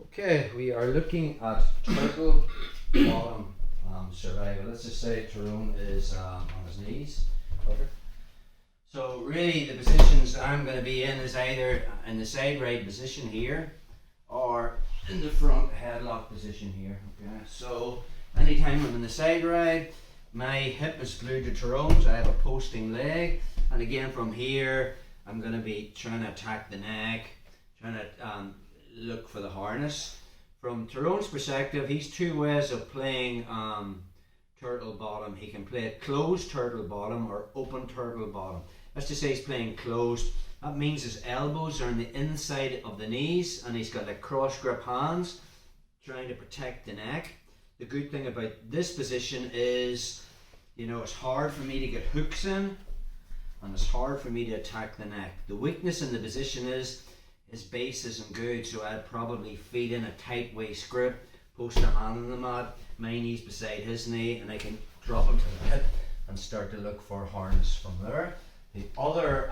Okay, we are looking at turtle bottom survival. Let's just say Tyrone is on his knees. Okay. So really the positions I'm going to be in is either in the side right position here or in the front headlock position here. Okay. So anytime I'm in the side right, my hip is glued to Tyrone's. I have a posting leg, and again from here I'm going to be trying to attack the neck, trying to look for the harness. From Tyrone's perspective, he's two ways of playing turtle bottom. He can play it closed turtle bottom or open turtle bottom. Let's just say he's playing closed. That means his elbows are on the inside of the knees and he's got like cross grip hands trying to protect the neck. The good thing about this position is, you know, it's hard for me to get hooks in and it's hard for me to attack the neck. The weakness in the position is his base isn't good, so I'd probably feed in a tight waist grip, post a hand on the mat, my knee's beside his knee, and I can drop him to the hip and start to look for harness from there. The other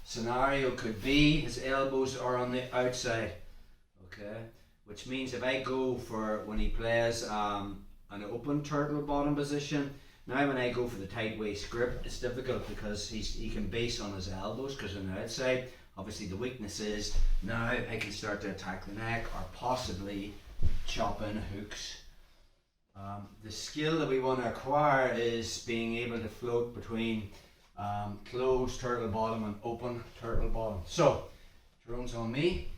scenario could be his elbows are on the outside, okay, which means if I go for when he plays an open turtle bottom position, now when I go for the tight waist grip, it's difficult because he can base on his elbows because on the outside. Obviously the weakness is now I can start to attack the neck or possibly chop in hooks. The skill that we want to acquire is being able to float between closed turtle bottom and open turtle bottom. So, Tyrone's on me.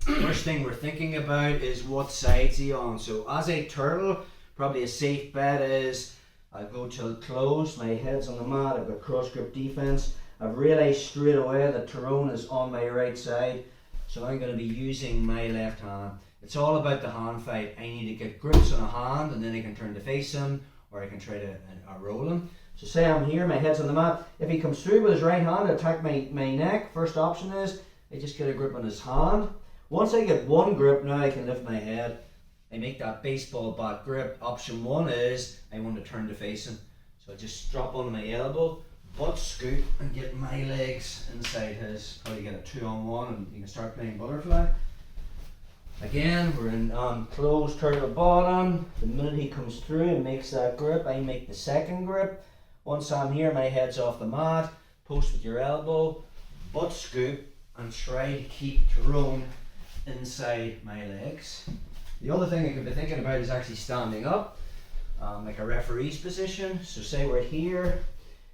First thing we're thinking about is what side's he on. So as a turtle, probably a safe bet is I'll go till closed, my head's on the mat, I've got cross grip defense. I've realised straight away that Tyrone is on my right side, so I'm going to be using my left hand. It's all about the hand fight. I need to get grips on a hand and then I can turn to face him or I can try to roll him. So say I'm here, my head's on the mat. If he comes through with his right hand to attack my neck, first option is I just get a grip on his hand. Once I get one grip, now I can lift my head. I make that baseball bat grip. Option one is I want to turn to face him. So I just drop onto my elbow, butt scoot and get my legs inside his. Probably get a 2-on-1 and you can start playing butterfly. Again, we're in closed turtle bottom. The minute he comes through and makes that grip, I make the second grip. Once I'm here, my head's off the mat. Post with your elbow, butt scoop, and try to keep Tyrone inside my legs. The other thing I could be thinking about is actually standing up, like a referee's position. So say we're here.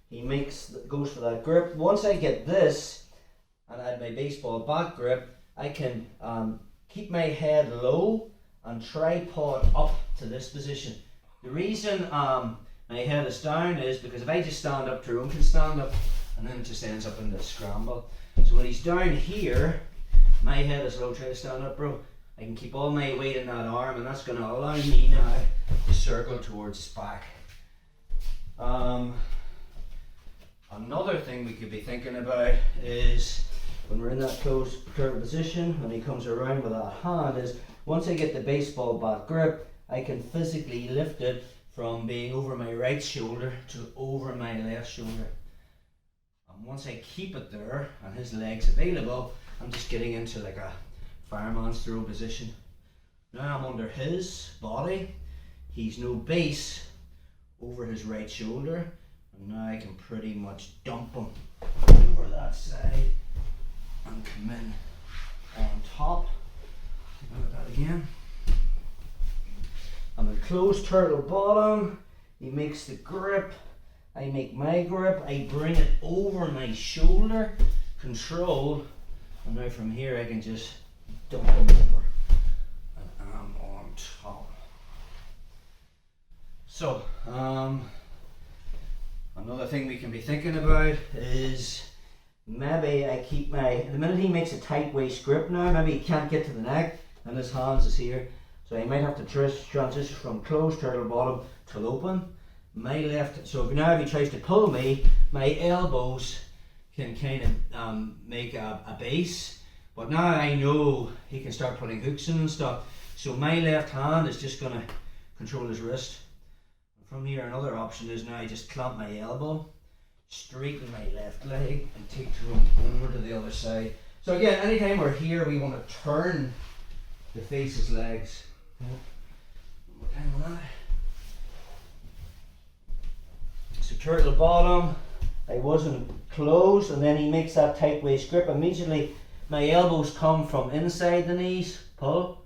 He goes for that grip. Once I get this and I have my baseball bat grip, I can keep my head low and tripod up to this position. The reason my head is down is because if I just stand up, Tyrone can stand up and then it just ends up in this scramble. So when he's down here, my head is low. Try to stand up, bro. I can keep all my weight in that arm and that's going to allow me now to circle towards his back. Another thing we could be thinking about is when we're in that closed turtle position, when he comes around with that hand, is once I get the baseball bat grip, I can physically lift it from being over my right shoulder to over my left shoulder. And once I keep it there and his legs available, I'm just getting into like a fireman's throw position. Now I'm under his body, he's no base over his right shoulder. And now I can pretty much dump him over that side and come in on top. Think about that again. I'm in closed turtle bottom. He makes the grip. I make my grip. I bring it over my shoulder. Control. And now from here I can just dump him over. And I'm on top. So, another thing we can be thinking about is maybe I keep the minute he makes a tight waist grip now, maybe he can't get to the neck and his hands is here. So I might have to transition from closed turtle bottom to open. My left, so now if he tries to pull me, my elbows can kind of make a base. But now I know he can start putting hooks in and stuff. So my left hand is just going to control his wrist. From here, another option is now I just clamp my elbow, straighten my left leg, and take Tyrone over to the other side. So again, anytime we're here, we want to turn to face his legs. One more time on that. So turtle bottom, I wasn't closed, and then he makes that tight waist grip. Immediately my elbows come from inside the knees, pull,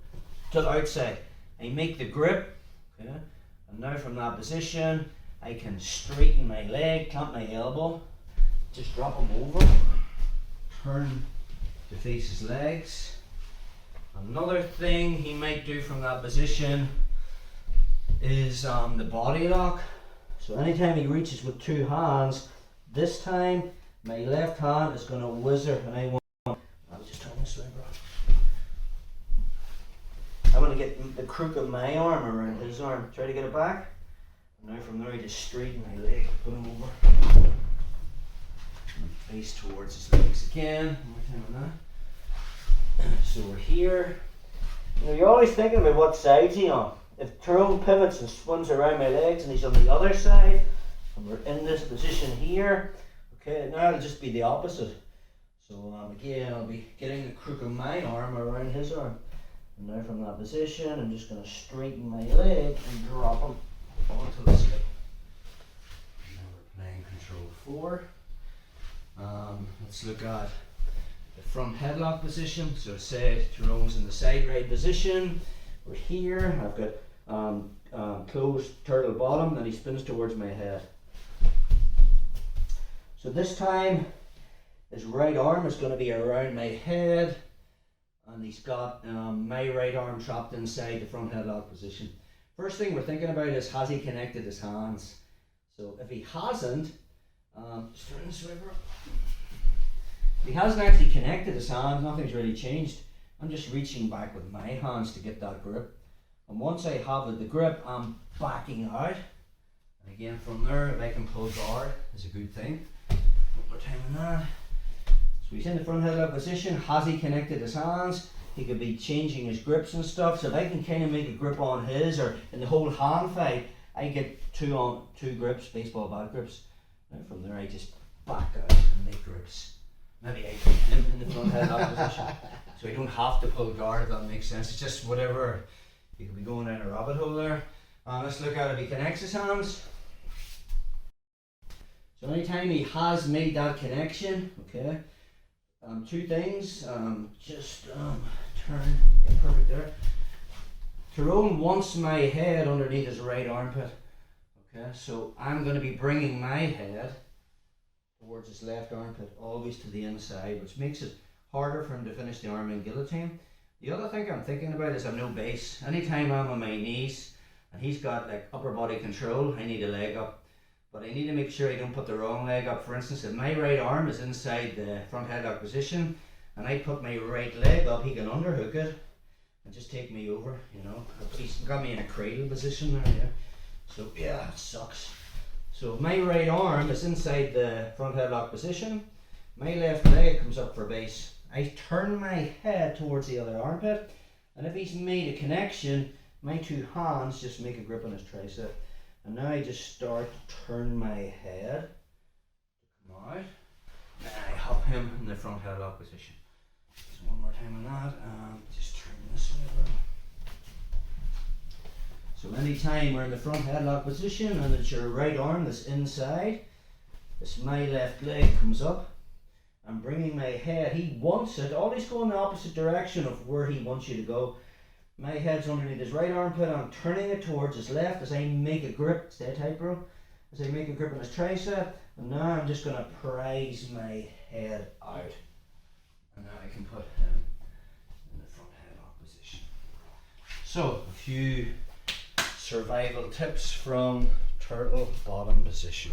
to the outside. I make the grip, okay? And now from that position, I can straighten my leg, clamp my elbow, just drop him over, turn to face his legs. Another thing he might do from that position is the body lock. So anytime he reaches with two hands, this time my left hand is going to whizzer, and I'll just turn this way, bro. I want to get the crook of my arm around his arm. Try to get it back. And now from there I just straighten my leg, put him over. And face towards his legs again. One more time on that. So we're here. You know, you're always thinking about what side's he on. If Tyrone pivots and spins around my legs and he's on the other side, and we're in this position here, okay, now it'll just be the opposite. So again, I'll be getting the crook of my arm around his arm. And now from that position, I'm just going to straighten my leg and drop him onto the slip. Now we're playing control 4. Let's look at the front headlock position. So say Tyrone's in the side right position. We're here. I've got closed turtle bottom, then he spins towards my head. So this time his right arm is going to be around my head, and he's got my right arm trapped inside the front headlock position. First thing we're thinking about is, has he connected his hands? So if he hasn't, just turn this way, bro. If he hasn't actually connected his hands, nothing's really changed. I'm just reaching back with my hands to get that grip. And once I have the grip, I'm backing out. And again, from there, if I can pull guard, is a good thing. One more time on that. So he's in the front headlock position. Has he connected his hands? He could be changing his grips and stuff. So if I can kind of make a grip on his, or in the whole hand fight, I get two grips, baseball bat grips. And from there, I just back out and make grips. Maybe I put him in the front headlock position. So I don't have to pull guard, if that makes sense. It's just whatever. You could be going down a rabbit hole there. Let's look at if he connects his hands. So anytime he has made that connection, okay, two things, turn, yeah, perfect there. Tyrone wants my head underneath his right armpit, okay, so I'm going to be bringing my head towards his left armpit, always to the inside, which makes it harder for him to finish the arm in guillotine. The other thing I'm thinking about is I've no base. Anytime I'm on my knees and he's got like upper body control, I need a leg up. But I need to make sure I don't put the wrong leg up. For instance, if my right arm is inside the front headlock position and I put my right leg up, he can underhook it and just take me over, you know. He's got me in a cradle position there, yeah. So yeah, it sucks. So if my right arm is inside the front headlock position, my left leg comes up for base. I turn my head towards the other armpit, and if he's made a connection, my two hands just make a grip on his tricep. And now I just start to turn my head to come out, and I have him in the front headlock position. So one more time on that, just turn this way around. So anytime we're in the front headlock position and it's your right arm that's inside, this my left leg comes up. I'm bringing my head, he wants it, always go in the opposite direction of where he wants you to go. My head's underneath his right armpit, I'm turning it towards his left as I make a grip, stay tight bro, as I make a grip on his tricep, and now I'm just going to prise my head out. And now I can put him in the front headlock position. So, a few survival tips from turtle bottom position.